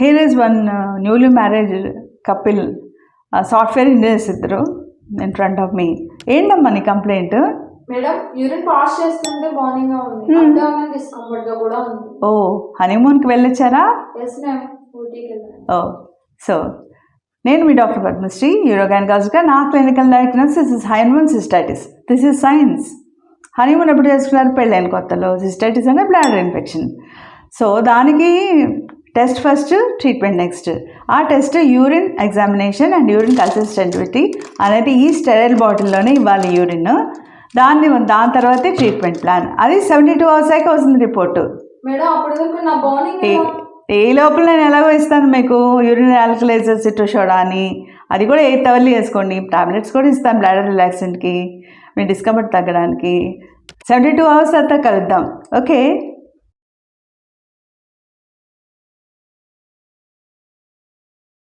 Here is one newly marriage Kapil, software engineers ఇద్దరు in front of మీ. ఏంటమ్మా నీ complaint? Madam urine pass చేస్తుంటే morning గా ఉంది, అబ్డామినల్ డిస్కంఫర్ట్ గా కూడా ఉంది. ఓ హనీమూన్కి వెళ్ళొచ్చారా? ఎస్ మ్యామ్, ఊటీకి వెళ్ళాను. ఓ సో నేను మీ డాక్టర్ పద్మశ్రీ, యూరోగైనకాలజిస్ట్. నా clinical diagnosis is honeymoon cystitis. This is science. Honeymoon ఎప్పుడు చేసుకున్నారు? పెళ్ళైన కొత్తలో. సిస్టైటిస్ అంటే బ్లాడర్ ఇన్ఫెక్షన్. సో దానికి టెస్ట్ ఫస్ట్, ట్రీట్మెంట్ నెక్స్ట్. ఆ test urine examination and urine కన్సిస్టెంటివిటీ అనేది ఈ స్టెరైల్ బాటిల్లోనే ఇవ్వాలి యూరిన్. దాని తర్వాతే ట్రీట్మెంట్ ప్లాన్. అది 72 hours అయ్యాక వస్తుంది రిపోర్టు. మేడం అప్పుడు నా బాడీ ఏ లోపల నేను ఎలాగో ఇస్తాను మీకు యూరిన్ ఆల్కలైజర్ సిట్రోసోడా అని, అది కూడా 8 hours వేసుకోండి. టాబ్లెట్స్ కూడా ఇస్తాను బ్లాడర్ రిలాక్సెంట్కి, మీ డిస్కంఫర్ట్ తగ్గడానికి. 72 hours తర్వాత కలుద్దాం. ఓకే.